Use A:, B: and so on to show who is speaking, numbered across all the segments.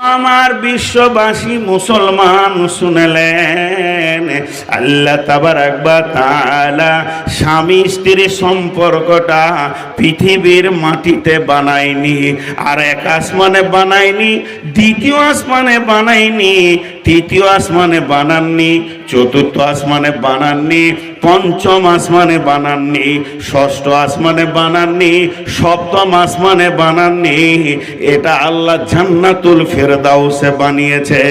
A: আমার বিশ্ববাসী মুসলমান শুনলেন, আল্লাহ তাবারাক ওয়া তাআলা স্বামী স্ত্রীর সম্পর্কটা পৃথিবীর মাটিতে বানায়নি, আর এক আসমানে বানায়নি, দ্বিতীয় আসমানে বানায়নি, তৃতীয় আসমানে বানাননি, চতুর্থ আসমানে বানাননি, পঞ্চম আসমানে বানাননি, ষষ্ঠ আসমানে বানাননি, সপ্তম আসমানে বানাননি। এটা আল্লাহ জান্নাতুল ফেরদাউসে বানিয়েছে।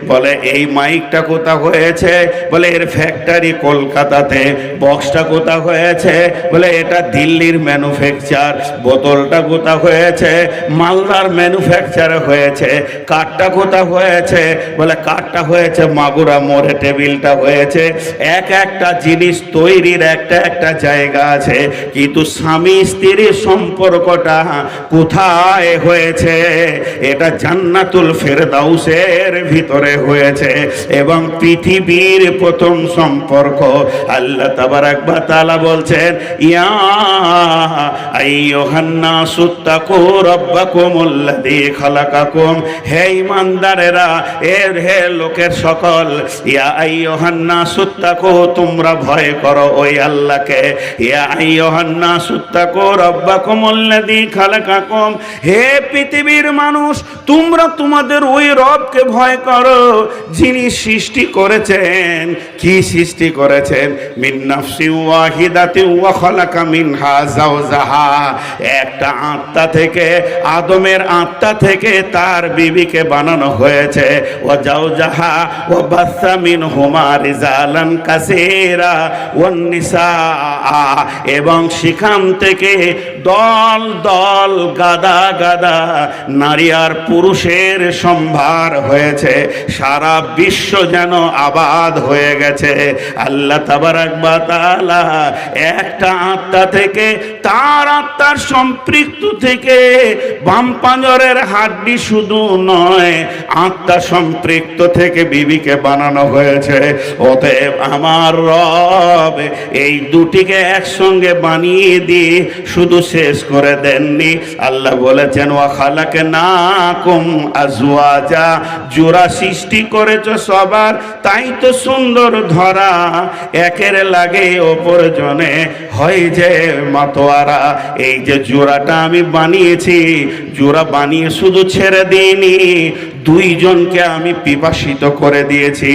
A: বলে এই মাইকটা কোথা হয়েছে? বলে এর ফ্যাক্টরি কলকাতাতে। বক্সটা কোথা হয়েছে? বলে এটা দিল্লির ম্যানুফ্যাকচার। বোতলটা কোথা হয়েছে? মালদার ম্যানুফ্যাকচার হয়েছে। কাঠটা কোথা হয়েছে? বলে কাঠটা হয়েছে মাগুরা মোড়ে, টেবিলটা হয়েছে। এক একটা জিনিস তৈরির একটা একটা জায়গা আছে, কিন্তু স্বামী স্ত্রীর সম্পর্কটা কোথায় হয়েছে? এটা জান্নাতুল ফেরদাউসের ভিতরে হয়েছে। এবং পৃথিবীর প্রথম সম্পর্ক আল্লাহ তাবারাক ওয়া তাআলা বলছেন, ইয়া আইয়ুহান নাসু তাকু রাব্বাকুমুল্লাযী খালাকাকুম। হে ঈমানদারেরা, হে লোকের সকল, ইয়া আইয়ুহান নাসু তাকু, তোমরা ভয় করো ওই আল্লাহকে। ইয়া আইয়ুহান নাসু তাকু রাব্বাকুমুল্লাযী খালাকাকুম। হে পৃথিবীর মানুষ, তোমরা তোমাদের ওই রবকে ভয় করো যিনি সৃষ্টি করেছেন। কি সৃষ্টি করেছেন? মিন নাফসিন ওয়াহিদাতিন ওয়া খালাকা মিনহা যাওজাহা। একটা আত্মা থেকে, আদমের আত্মা থেকে তার বিবিকে বানানো হয়েছে। ওয়া যাওজাহা ওয়া বাসসা মিনহুমা রিজালান কাসীরা ওয়ান নিসা। এবং সেখান থেকে দল দল, গাদা গাদা নারী আর পুরুষের সম্ভার হয়েছে। সারা বিশ্ব যেন আবাদ হয়ে গেছে। আল্লাহ তাবারাক ওয়া তাআলা একটা আত্মা থেকে, তার আত্মার সম্পৃক্ত থেকে, বাম পাঁজরের হাড্ডি শুধু নয়, আত্মা সম্পৃক্ত থেকে বিবিকে বানানো হয়েছে। অতএব আমার রব এই দুটিকে একসঙ্গে বানিয়ে দিয়ে শুধু শেষ করে দেননি, আল্লাহ বলেছেন ওয়া খালাকনাকুম আজওয়াজা। জোড়া সৃষ্টি করেছো সবার, তাই তো সুন্দর ধরা। একের লাগে অপর জনে হয় যে মাতোয়ারা। এই যে জোড়াটা আমি বানিয়েছি, জোড়া বানিয়ে শুধু ছেড়ে দিইনি, দুইজনকে আমি পিপাসিত করে দিয়েছি।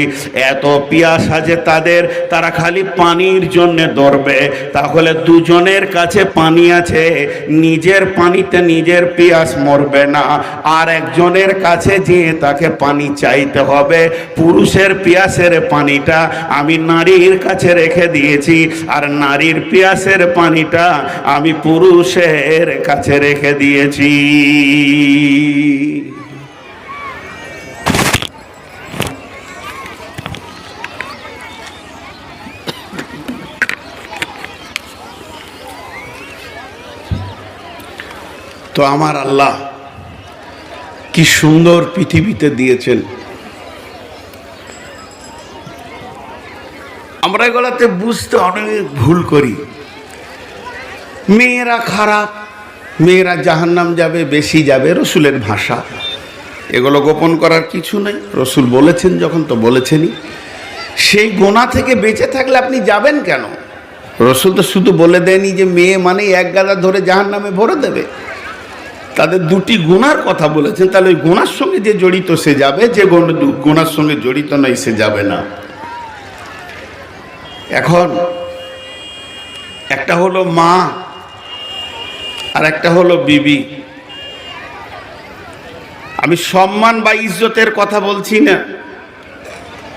A: এত পিয়াসা যে তাদের, তারা খালি পানির জন্য দৌড়বে। তাহলে দুজনের কাছে পানি আছে, নিজের পানিতে নিজের পিয়াস মরবে না, আর একজনের কাছে যেয়ে তাকে পানি চাইতে হবে। পুরুষের পিয়াসের পানিটা আমি নারীর কাছে রেখে দিয়েছি, আর নারীর পিয়াসের পানিটা আমি পুরুষের কাছে রেখে দিয়েছি। তো আমার আল্লাহ কি সুন্দর পৃথিবীতে দিয়েছেন। আমরা এগুলাতে বুঝতে অনেক ভুল করি। মেয়েরা খারাপ, মেয়েরা জাহান্নাম যাবে, বেশি যাবে, রসুলের ভাষা। এগুলো গোপন করার কিছু নেই। রসুল বলেছেন যখন, তো বলেছেনই। সেই গোনা থেকে বেঁচে থাকলে আপনি যাবেন কেন? রসুল তো শুধু বলে দেয়নি যে মেয়ে মানে এক গাদা ধরে জাহান্নামে ভরে দেবে। তাদের দুটি গুনার কথা বলেছেন। তাহলে ওই গুনার সঙ্গে যে জড়িত সে যাবে, যে গুনার সঙ্গে জড়িত নয় সে যাবে না। এখন একটা হলো মা আর একটা হলো বিবি। আমি সম্মান বা ইজ্জতের কথা বলছি না,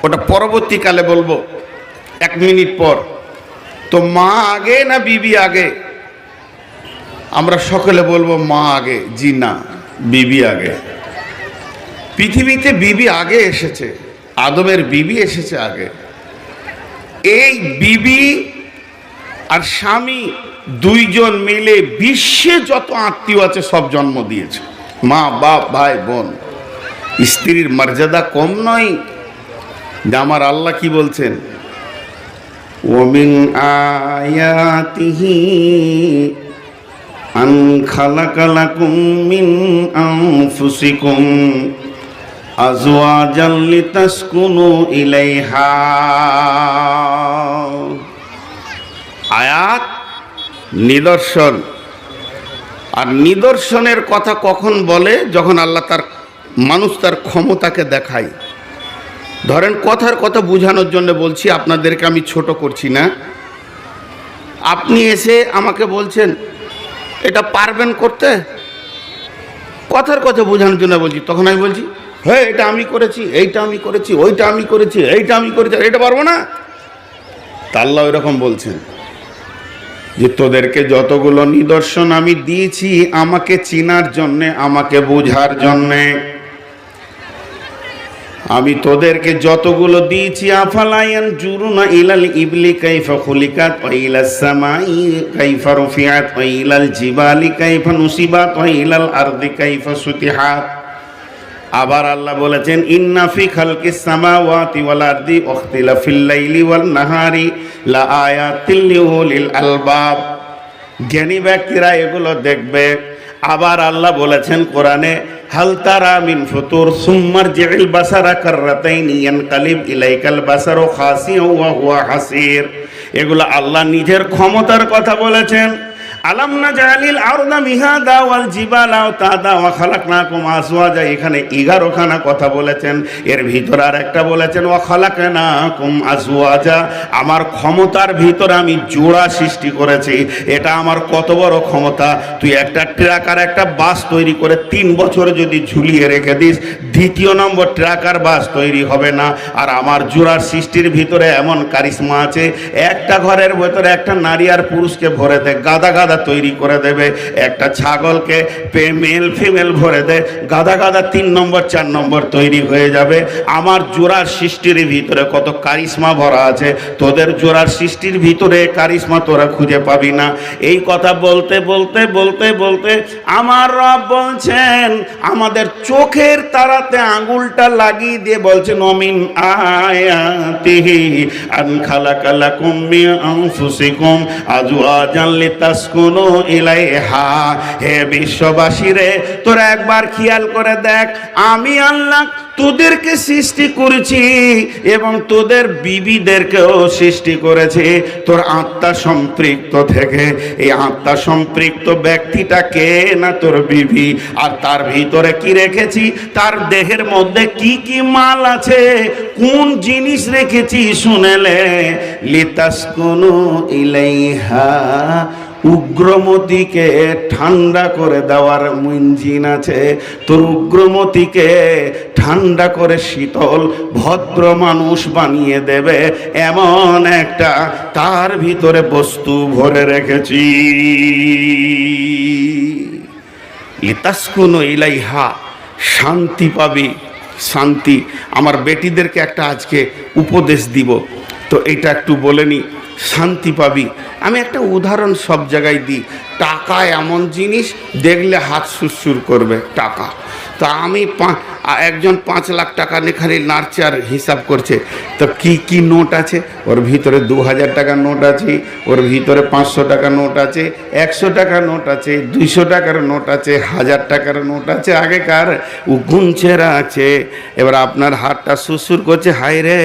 A: ওটা পরবর্তীকালে বলবো, 1 মিনিট পর। তো মা আগে না বিবি আগে? আমরা সকলে বলবো মা আগে। জি না, বিবি আগে। পৃথিবীতে বিবি আগে এসেছে, আদমের বিবি এসেছে আগে। এই বিবি আর স্বামী দুইজন মিলে বিশ্বে যত আত্মীয় আছে সব জন্ম দিয়েছে। মা, বাপ, ভাই, বোন। স্ত্রীর মর্যাদা কম নয়। যে আমার আল্লাহ কি বলছেন, ওমিন আয়াতিহি আন খালাকা লাকুম মিন আনফুসিকুম আজওয়াজান লিতাসকুনু ইলাইহা। আয়াত নিদর্শন। আর নিদর্শনের কথা কখন বলে? যখন আল্লাহ মানুষ তার ক্ষমতাকে দেখায়। ধরেন কথার কথা বোঝানোর জন্য বলছি, আপনাদেরকে আমি ছোট করছি না। আপনি এসে আমাকে বলছেন এটা পারবেন করতে, কথার কথা বোঝানোর জন্য বলছি। তখন আমি বলছি হ্যাঁ এটা আমি করেছি, এইটা আমি করেছি, ওইটা আমি করেছি, এইটা আমি করেছি, এটা পারবো না। তা আল্লাহ এরকম বলছেন যে তোদেরকে যতগুলো নিদর্শন আমি দিয়েছি আমাকে চিনার জন্যে, আমাকে বোঝার জন্যে, আমি তোদেরকে যতগুলো দিয়েছি, আফালা ইয়ানজুরুনা ইলাল ইবলি কাইফা খুলিকাত ওয়া ইলাস সামাই কাইফা রুফিআত ওয়া ইলাল জিবালি কাইফা নুসিবাত ওয়া ইলাল আরদি কাইফা সুতিহাত। আবার আল্লাহ বলেছেন ইন্না ফি খালকিস সামাওয়াতি ওয়াল আরদি ওয়াখতিলাফিল লাইলি ওয়ান নাহারি লা আয়াতিল লিউলিল আলবাব। জ্ঞানী ব্যক্তিরা এগুলো দেখবে। আবার আল্লাহ বলেছেন কোরআনে হাল তারা মিন ফুতুর সুম্মারজিল বাসারা কাররাতাইনি ইয়ানকালিব ইলাইকাল বাসারু খাসিয়াও ওয়া হুয়া হাসির। এগুলো আল্লাহ নিজের ক্ষমতার কথা বলেছেন। আলাম নাজালিল আরদা মিহাদা ওয়াল জিবালা তাদা ওয়া খালাকনাকুম আজওয়াজা। এখানে 11খানা কথা বলেছেন, এর ভিতর আর একটা বলেছেন ওয়া খালাকনাকুম আজওয়াজা। আমার ক্ষমতার ভিতরে আমি জোড়া সৃষ্টি করেছি। এটা আমার কত বড় ক্ষমতা! তুই একটা ট্রাক আর একটা বাস তৈরি করে 3 বছর যদি ঝুলিয়ে রেখে দিস, দ্বিতীয় নম্বর ট্রাক আর বাস তৈরি হবে না। আর আমার জোড়ার সৃষ্টির ভিতরে এমন কারিশমা আছে, একটা ঘরের ভেতরে একটা নারী আর পুরুষকে ভরে দেয়, গাদা গাদা তৈরি করে দেবে। একটা ছাগলকে মেল ফিমেল ভরে দেয়, গাদা গাদা 3 নম্বর 4 নম্বর তৈরি হয়ে যাবে। আমার জোড়ার সৃষ্টির ভিতরে কত কারিশমা ভরা আছে, তোদের জোড়ার সৃষ্টির ভিতরে কারিশমা তোরা খুঁজে পাবি না। এই কথা বলতে বলতে বলতে বলতে আমার রব বলছেন, আমাদের চোখের তারাতে আঙ্গুলটা লাগিয়ে দিয়ে বলছেন অমিন আয়াতিহি আন খালাকালাকুম মিন আনফুসিকুম আজওয়াজান লিতাসকুনু ইলাইহা। হে বিশ্ববাসী রে, তোরা একবার খেয়াল করে দেখ, আমি আল্লাহ তোদেরকে সৃষ্টি করেছি এবং তোদের বিবিদেরকেও সৃষ্টি করেছি তোর আত্মা সম্পৃক্ত থেকে। এই আত্মা সম্পৃক্ত ব্যক্তিটা কে না তোর বিবি। আর তার ভিতরে কি রেখেছি, তার দেহের মধ্যে কি কি মাল আছে, কোন জিনিস রেখেছি শুনেলে। লিতাসকুনু ইলাইহা, উগ্রমতিকে ঠান্ডা করে দেওয়ার ইঞ্জিন আছে। তোর উগ্রমতিকে ঠান্ডা করে শীতল ভদ্র মানুষ বানিয়ে দেবে এমন একটা তার ভিতরে বস্তু ভরে রেখেছি। লিতাসকুনু ইলাইহা, শান্তি পাবি, শান্তি। আমার বেটিদেরকে একটা আজকে উপদেশ দিব, তো এটা একটু বলে নি, শান্তি পাবি। আমি একটা উদাহরণ সব জায়গায় দিই। টাকা এমন জিনিস দেখলে হাত সুরসুর করবে টাকা। তো আমি একজন 5 লাখ টাকা নিয়ে খালি নাড়ছে আর হিসাব করছে। তো কি কি নোট আছে, ওর ভিতরে 2000 টাকার নোট আছে, ওর ভিতরে 500 টাকার নোট আছে, 100 টাকার নোট আছে, 200 টাকার নোট আছে, 1000 টাকার নোট আছে, আগেকার ও গুনছে আছে। এবার আপনার হাতটা সুরসুর করছে, হায় রে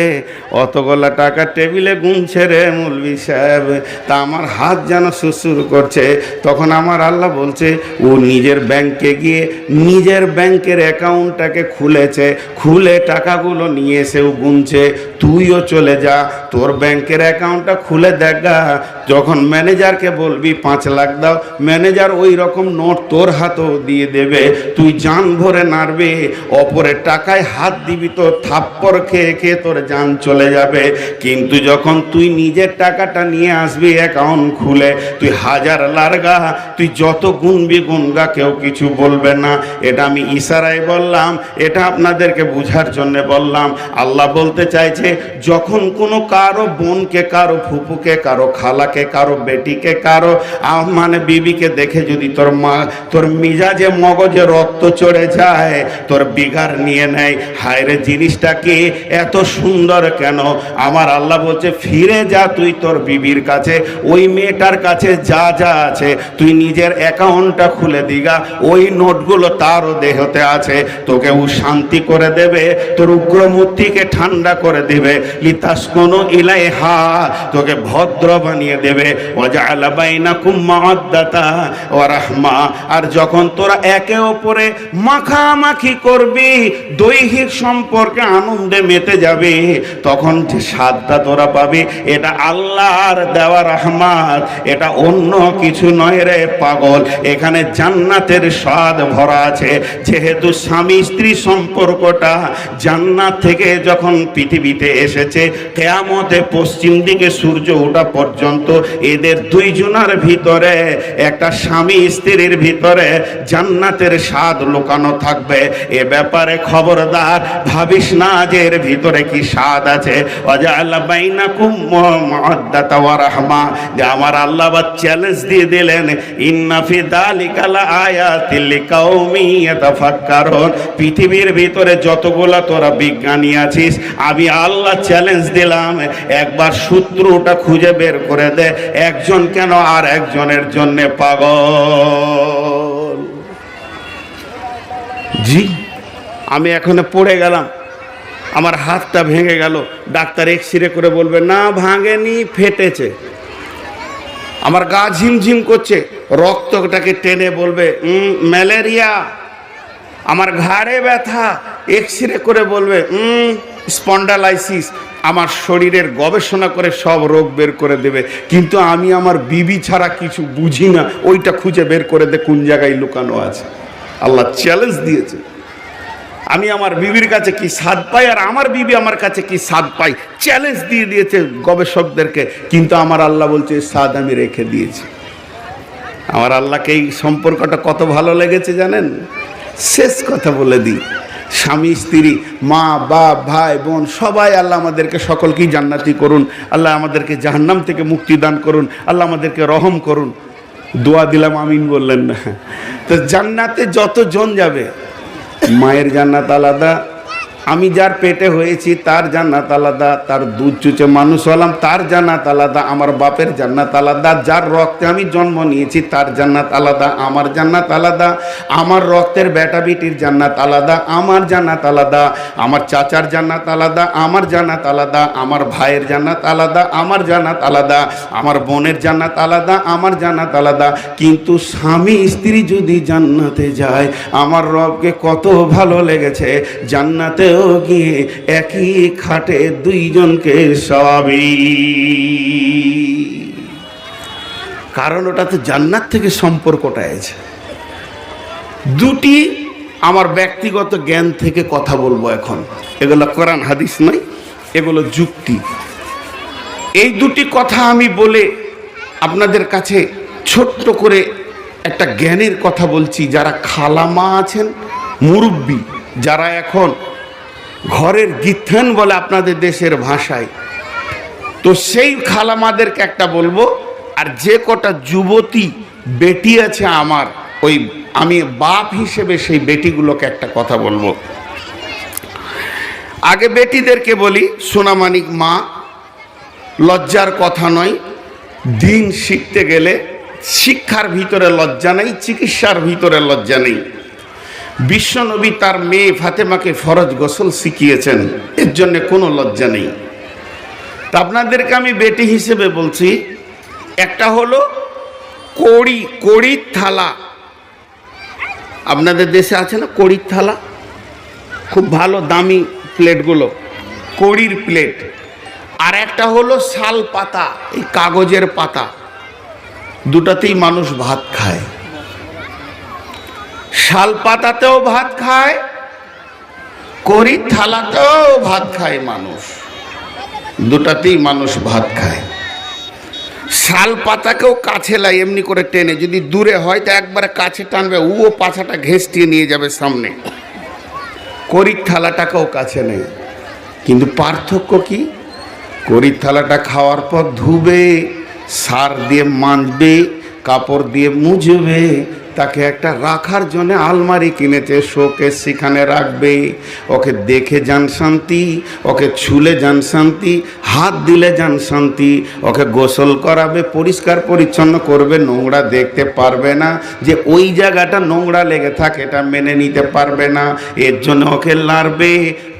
A: অতগুলা টাকা টেবিলে গুনছে রে মৌলভী সাহেব। তা আমার হাত যেন সুরসুর করছে। তখন আমার আল্লাহ বলছে ও নিজের ব্যাংকে গিয়ে নিজের ব্যাংকের অ্যাকাউন্টটাকে খুলেছে, খুলে টাকাগুলো নিয়ে এসেও গুনছে। তুইও চলে যা, তোর ব্যাংকের অ্যাকাউন্টটা খুলে দেখা। যখন ম্যানেজারকে বলবি 5 লাখ দাও, ম্যানেজার ওই রকম নোট তোর হাতেও দিয়ে দেবে। তুই জান ভরে নাড়বে, অপরের টাকায় হাত দিবি তো থাপ্পড় খেয়ে খেয়ে তোর জান চলে যাবে। কিন্তু যখন তুই নিজের টাকাটা নিয়ে আসবি অ্যাকাউন্ট খুলে, তুই 1000 লারগা, তুই যত গুনবি গুনগা, কেউ কিছু বলবে না। এটা আমি ইশারায় বললাম, এটা আপনাদেরকে বুঝার জন্য বললাম। আল্লাহ বলতে চাইছে, যখন কোনো কারো বোনকে, কারো ফুপুকে, কারো খালাকে, কারো বেটিকে, কারো মানে বিবিকে দেখে যদি তোর মিজাজে মগজে রক্ত চড়ে যায়, তোর বিগার নিয়ে নেয়, হায়রে জিনিসটা কি এত সুন্দর কেন? আমার আল্লাহ বলছে ফিরে যা তুই তোর বিবির কাছে, ওই মেয়েটার কাছে যা যা আছে তুই নিজের অ্যাকাউন্টটা খুলে দিগা। ওই নোটগুলো তারও দেহতে আছে, তোকে শান্তি করে দেবে, তোর উগ্রমূর্তিকে ঠান্ডা করে দেবে, লিতাসকুনু ইলাইহা তোকে ভদ্র বানিয়ে দেবে, ওয়াজআলা বাইনাকুম মাওয়াদ্দাতা ওয়া রাহমা। আর যখন তোরা একে অপরে মাখামাখি করবি, দৈহিক সম্পর্কে আনন্দে মেতে যাবে, তখন যে স্বাদটা তোরা পাবি এটা আল্লাহর দেওয়া রহমত, এটা অন্য কিছু নয় রে পাগল। এখানে জান্নাতের স্বাদ ভরা আছে। যেহেতু স্বামী স্ত্রী সম্পর্কটা জান্নাত থেকে যখন পৃথিবীতে এসেছে, কিয়ামতে পশ্চিম দিকে সূর্য ওঠা পর্যন্ত এদের দুইজনের ভিতরে, একটা স্বামী স্ত্রীর ভিতরে জান্নাতের স্বাদ লুকানো থাকবে। এ ব্যাপারে খবরদার ভাবিস না যে এর ভিতরে কি স্বাদ আছে। ওয়াজআলা বাইনাকুম মাওয়াদ্দাতা ওয়া রাহমা, যে আমার আল্লাহ বা চ্যালেঞ্জ দিয়ে দিলেন, ইন্না ফি যালিকা লাআয়াতিল লিকাউমি ইয়াতাফাক্কারুন। পৃথিবীর ভিতরে যতগুলা তোরা বিজ্ঞানী আছিস, আমি আল্লাহ চ্যালেঞ্জ দিলাম, একবার সূত্রটা খুঁজে বের করে দে, একজন কেন আর একজনের জন্য পাগল। জি, আমি এখানে পড়ে গেলাম, আমার হাতটা ভেঙে গেল, ডাক্তার এক্সরে করে বলবে না ভাঙেনি, ফেটেছে। আমার গা ঝিমঝিম করছে, রক্তটাকে টেনে বলবে ম্যালেরিয়া। আমার ঘাড়ে ব্যথা, এক্সরে করে বলবে স্পন্ডালাইসিস। আমার শরীরের গবেষণা করে সব রোগ বের করে দেবে, কিন্তু আমি আমার বিবি ছাড়া কিছু বুঝি না, ওইটা খুঁজে বের করে দে কোন জায়গায় লুকানো আছে। আল্লাহ চ্যালেঞ্জ দিয়েছে, আমি আমার বিবির কাছে কি স্বাদ পাই আর আমার বিবি আমার কাছে কি স্বাদ পাই, চ্যালেঞ্জ দিয়ে দিয়েছে গবেষকদেরকে। কিন্তু আমার আল্লাহ বলছে স্বাদ আমি রেখে দিয়েছি। আমার আল্লাহকে এই সম্পর্কটা কত ভালো লেগেছে জানেন? শেষ কথা বলে দিই, স্বামী স্ত্রী, মা বাপ ভাই বোন সবাই আল্লাহ আমাদেরকে সকলকেই জান্নাতি করুন, আল্লাহ আমাদেরকে জাহান্নাম থেকে মুক্তি দান করুন, আল্লাহ আমাদেরকে রহম করুন। দোয়া দিলাম, আমিন বললেন না? তো জান্নাতে যতজন যাবে, মায়ের জান্নাত আলাদা, আমি যার পেটে হয়েছি তার জান্নাত আলাদা, তার দুধ চুচে মানুষ হলাম তার জান্নাত আলাদা, আমার বাপের জান্নাত আলাদা, যার রক্তে আমি জন্ম নিয়েছি তার জান্নাত আলাদা, আমার জান্নাত আলাদা, আমার রক্তের বেটা বিটির জান্নাত আলাদা, আমার জান্নাত আলাদা, আমার চাচার জান্নাত আলাদা, আমার জান্নাত আলাদা, আমার ভাইয়ের জান্নাত আলাদা, আমার জান্নাত আলাদা, আমার বোনের জান্নাত আলাদা, আমার জান্নাত আলাদা। কিন্তু স্বামী স্ত্রী যদি জান্নাতে যায়, আমার রবকে কত ভালো লেগেছে, জান্নাতে গিয়ে একই খাটে দুইজনকে শোয়াবি। কারণ ওটা তো জান্নাত থেকে সম্পর্কটা আছে। দুটি আমার ব্যক্তিগত জ্ঞান থেকে কথা বলবো এখন, এগুলো কোরআন হাদিস নয়, এগুলো যুক্তি। এই দুটি কথা আমি বলে আপনাদের কাছে ছোট্ট করে একটা জ্ঞানের কথা বলছি। যারা খালামা আছেন, মুরব্বী, যারা এখন ঘরের গিথেন বলে আপনাদের দেশের ভাষায়, তো সেই খালামাদেরকে একটা বলবো। আর যে কটা যুবতী বেটি আছে আমার, ওই আমি বাপ হিসেবে সেই বেটিগুলোকে একটা কথা বলবো। আগে বেটিদেরকে বলি, সোনামানিক মা, লজ্জার কথা নয়, দিন শিখতে গেলে শিক্ষার ভিতরে লজ্জা নেই, চিকিৎসার ভিতরে লজ্জা নেই। বিশ্বনবী তার মেয়ে ফাতেমাকে ফরজ গোসল শিখিয়েছেন, এর জন্য কোনো লজ্জা নেই। তা আপনাদেরকে আমি বেটি হিসেবে বলছি, একটা হলো কড়ির থালা। আপনাদের দেশে আছে না কড়ির থালা? খুব ভালো দামি প্লেটগুলো, কড়ির প্লেট। আর একটা হলো শাল পাতা, এই কাগজের পাতা, দুটাতেই মানুষ ভাত খায়। শাল পাতাতেও ভাত খায়, কড়ির থালাতেও ভাত খায় মানুষ, দুটাতেই মানুষ ভাত খায়। শাল পাতাকেও কাছে লাই, এমনি করে টেনে, যদি দূরে হয় তো একবারে কাছে টানবে, ও পাছাটা ঘেঁষটিয়ে নিয়ে যাবে সামনে। কড়ির থালাটাকেও কাছে নেই, কিন্তু পার্থক্য কি? কড়ির থালাটা খাওয়ার পর ধুবে, সার দিয়ে মাজবে, কাপড় দিয়ে মুছবে, তাকে একটা রাখার জন্য আলমারি কিনেছে, শোকেস সেখানে রাখবে। ওকে দেখে যান শান্তি, ওকে ছুলে যান শান্তি, হাত দিলে যান শান্তি। ওকে গোসল করাবে, পরিষ্কার পরিচ্ছন্ন করবে, নোংরা দেখতে পারবে না। যে ওই জায়গাটা নোংরা লেগে থাকে এটা মেনে নিতে পারবে না। এর জন্য ওকে লাড়বে,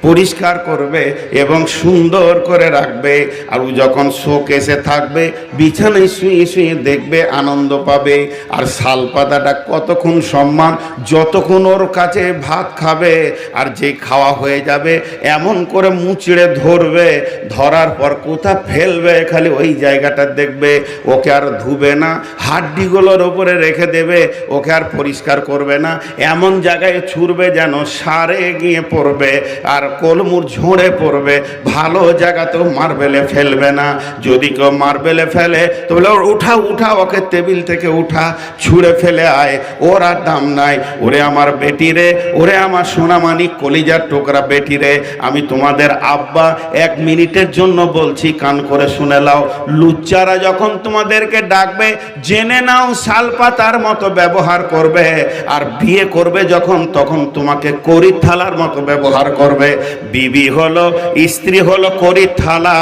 A: পরিষ্কার করবে এবং সুন্দর করে রাখবে। আর ও যখন শোকেসে থাকবে, বিছানায় শুয়ে শুয়ে দেখবে, আনন্দ পাবে। আর শাল পাতাটা কতক্ষণ সম্মান, যতক্ষণ ওর কাছে ভাত খাবে। আর যে খাওয়া হয়ে যাবে এমন করে মুচড়ে ধরবে, ধরার পর কোথা ফেলবে খালি ওই জায়গাটা দেখবে। ওকে আর ধুবে না, হাড্ডিগুলোর ওপরে রেখে দেবে, ওকে আর পরিষ্কার করবে না। এমন জায়গায় ছুঁড়বে যেন সারে গিয়ে পড়বে আর কলমুর ঝরে পড়বে। ভালো জায়গাতেও মার্বেলে ফেলবে না। যদি কেউ মার্বেলে ফেলে তো বলে উঠা উঠা, ওকে টেবিল থেকে উঠা, ছুঁড়ে ফেলে আয়, ওর আর দাম নাই। ওরে আমার বেটি রে, ওরে আমার সোনামানিক কলিজার টুকরা বেটি রে, আমি তোমাদের আব্বা 1 মিনিটের জন্য বলছি, কান করে শুনে নাও। লুচ্চারা যখন তোমাদেরকে ডাকবে জেনে নাও শাল পাতার মতো ব্যবহার করবে। আর বিয়ে করবে যখন, তখন তোমাকে করির থালার মতো ব্যবহার করবে। বিবি হলো, স্ত্রী হলো করির থালা।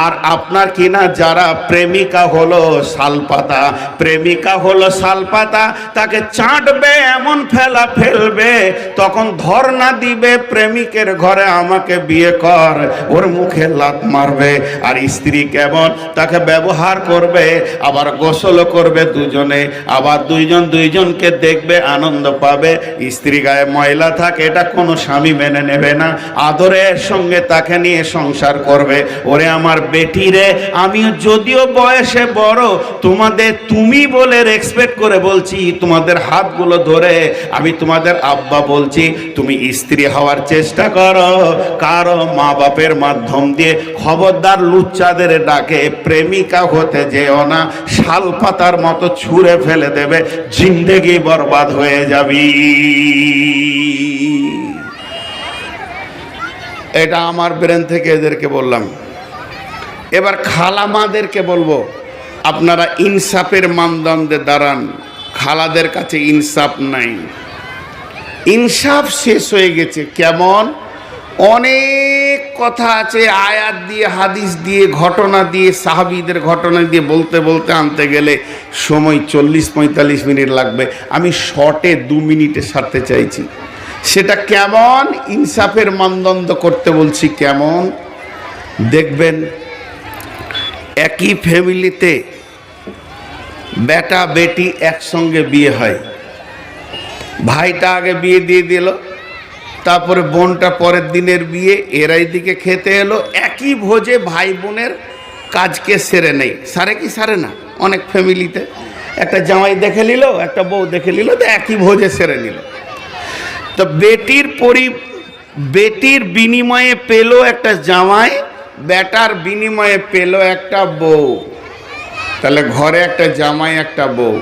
A: আর আপনার কিনা যারা প্রেমিকা হলো শালপাতা, প্রেমিকা হলো শালপাতা, তাকে চাটবে এমন ফেলা ফেলবে, তখন ধর্ণা দিবে প্রেমিকের ঘরে আমাকে বিয়ে কর, ওর মুখে লাত মারবে। আর স্ত্রী কেমন, তাকে ব্যবহার করবে, আবার গোসল করবে দুজনে, আবার দুইজনকে দেখবে, আনন্দ পাবে। স্ত্রী গায়ে ময়লা থাকে এটা কোনো স্বামী মেনে নেবে না, আদরের সঙ্গে তাকে নিয়ে সংসার করবে। ওরে আমার বেটি রে, আমি যদিও বয়সে বড়, তোমাদের তুমি বলে রেসপেক্ট করে বলছি, তোমাদের হাতগুলো ধরে আমি তোমাদের আব্বা বলছি, তুমি স্ত্রী হওয়ার চেষ্টা করো। কারো মা বাপের মাধ্যম দিয়ে খবরদার লুচ্চাদের ডাকে প্রেমিকা হতে যেও না, শাল পাতার মতো ছুঁড়ে ফেলে দেবে, জিন্দেগি বরবাদ হয়ে যাবি। এটা আমার ব্রেন থেকে এদেরকে বললাম। এবার খালামাদেরকে বলবো, আপনারা ইনসাফের মানদণ্ডে দাঁড়ান। খালাদের কাছে ইনসাফ নাই, ইনসাফ শেষ হয়ে গেছে। কেমন? অনেক কথা আছে, আয়াত দিয়ে, হাদিস দিয়ে, ঘটনা দিয়ে, সাহাবীদের ঘটনা দিয়ে বলতে বলতে আনতে গেলে সময় 40-45 মিনিট লাগবে। আমি শর্টে 2 মিনিটে সারতে চাইছি। সেটা কেমন ইনসাফের মানদণ্ড করতে বলছি, কেমন দেখবেন। একই ফ্যামিলিতে বেটা বেটি একসঙ্গে বিয়ে হয়। ভাইটা আগে বিয়ে দিয়ে দিল, তারপরে বোনটা পরের দিনের বিয়ে, এরাই দিকে খেতে এলো। একই ভোজে ভাই বোনের কাজকে সেরে নেই। সারে কি সারে না? অনেক ফ্যামিলিতে একটা জামাই দেখে নিল, একটা বউ দেখে নিল, তো একই ভোজে সেরে নিল। তো বেটির বিনিময়ে পেল একটা জামাই, বেটার বিনিময়ে পেল একটা বউ। তাহলে ঘরে একটা জামাই একটা বউ।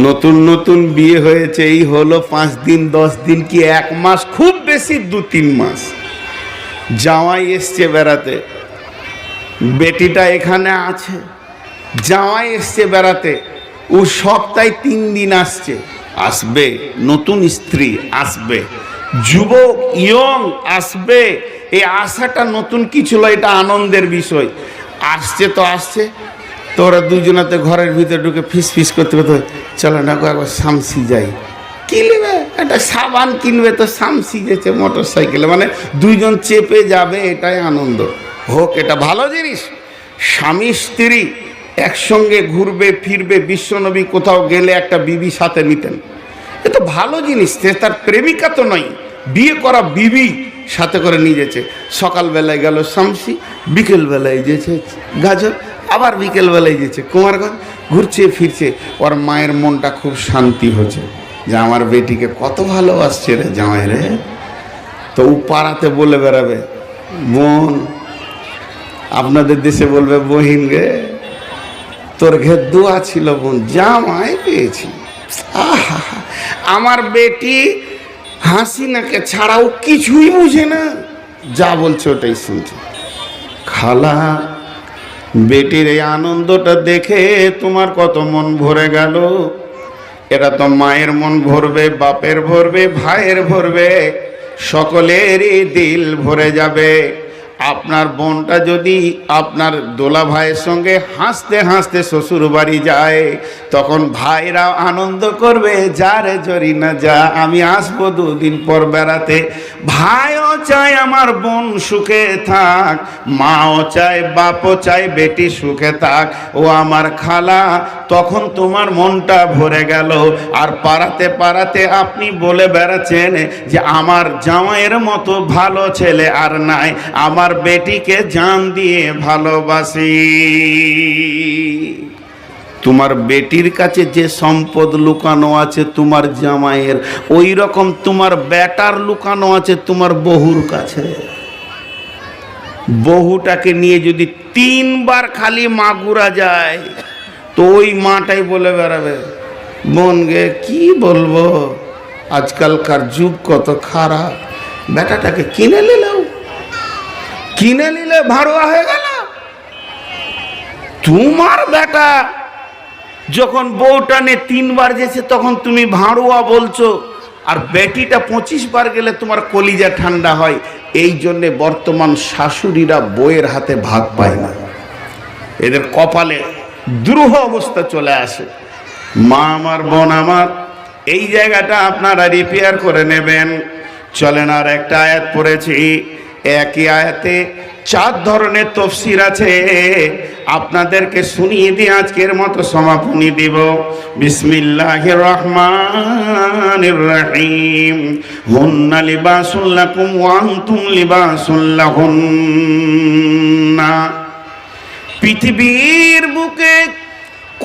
A: নতুন নতুন বিয়ে হয়েছে, এই হলো 5 দিন 10 দিন কি 1 মাস, খুব বেশি 2-3 মাস। জামাই এসছে বেড়াতে, বেটিটা এখানে আছে, জামাই এসছে বেড়াতে, ও সপ্তাহে 3 দিন আসবে, নতুন স্ত্রী আসবে, যুবক ইয়ং আসবে। এই আশাটা নতুন কিছু নয়, এটা আনন্দের বিষয়। আসছে তো আসছে, তোরা দুজনাতে ঘরের ভিতরে ঢুকে ফিস ফিস করতে করতে, চলো না একবার শামসি যাই। কি নেবে? একটা সাবান কিনবে, তো শামসি যেছে মোটর সাইকেলে, মানে দুইজন চেপে যাবে, এটাই আনন্দ। হোক, এটা ভালো জিনিস। স্বামী স্ত্রী একসঙ্গে ঘুরবে ফিরবে। বিশ্বনবী কোথাও গেলে একটা বিবি সাথে নিতেন, এ তো ভালো জিনিস। তার প্রেমিকা তো নয়, বিয়ে করা বিবি সাথে করে নিয়ে যেছে। সকালবেলায় গেল শামসি, বিকেলবেলায় যেছে গাজর, আবার বিকেলবেলায় যেছে কুমারগঞ্জ, ঘুরছে ফিরছে। ওর মায়ের মনটা খুব শান্তি হচ্ছে যে আমার বেটিকে কত ভালোবাসছে রে জামাই রে। তো ও পাড়াতে বলে বেড়াবে, বোন, আপনাদের দেশে বলবে বহিন রে, তোর ঘের দোয়া ছিল বোন, জামাই পেয়েছি। আহা, আমার বেটি হাসিনাকে ছাড়াও কিছুই বুঝে না, যা বলছে ওটাই শুনছে। খালা, বেটির এই আনন্দটা দেখে তোমার কত মন ভরে গেল। এটা তো মায়ের মন ভরবে, বাপের ভরবে, ভাইয়ের ভরবে, সকলেরই দিল ভরে যাবে। আপনার বোনটা যদি আপনার দোলা ভাইয়ের সঙ্গে হাসতে হাসতে শ্বশুর বাড়ি যায়, তখন ভাইরা আনন্দ করবে, যা রে জরিনা যা, আমি আসবো 2 দিন পর বেড়াতে। ভাইও চায় আমার বোন সুখে থাক, মাও চায়, বাপও চায় বেটি সুখে থাক। ও আমার খালা, তখন তোমার মনটা ভরে গেল। আর পাড়াতে পাড়াতে আপনি বলে বেড়াচ্ছেন যে আমার জামাইয়ের মতো ভালো ছেলে আর নাই, আমার বেটিকে জান দিয়ে ভালোবাসি। তোমার বেটির কাছে যে সম্পদ লুকানো আছে তোমার জামাইয়ের, ওই রকম তোমার বেটার লুকানো আছে তোমার বহুর কাছে। বহুটাকে নিয়ে যদি 3 বার খালি মাগুরা যায়, তো ওই মাটাই বলে বেড়াবে, বোন গে কি বলবো, আজকালকার যুগ কত খারাপ, বেটাটাকে কিনে নিলেও, কিনে নিলে ভাড়ুয়া হয়ে গেল। তোমার বেটা যখন বউটা নে 3 বার গেছে তখন তুমি ভাড়ুয়া বলছো, আর বেটিটা 25 বার গেলে তোমার কলিজা ঠান্ডা হয়। এই জন্যে বর্তমান শাশুড়িরা বউয়ের হাতে ভাত পায় না, এদের কপালে দুরূহ অবস্থা চলে আসে। মা আমার, বোন আমার, এই জায়গাটা আপনারা রিপেয়ার করে নেবেন। চলেন আর একটা আয়াত পড়েছি, একই আয়াতে 4 ধরনের তাফসীর আছে, আপনাদেরকে শুনিয়ে দিয়ে আজকের মতো সমাপনী দিব। বিসমিল্লাহির রহমানির রহিম। হুন্না লিবাসুল লাকুম ওয়া আনতুম লিবাসুল লাহুন্না। পৃথিবীর বুকে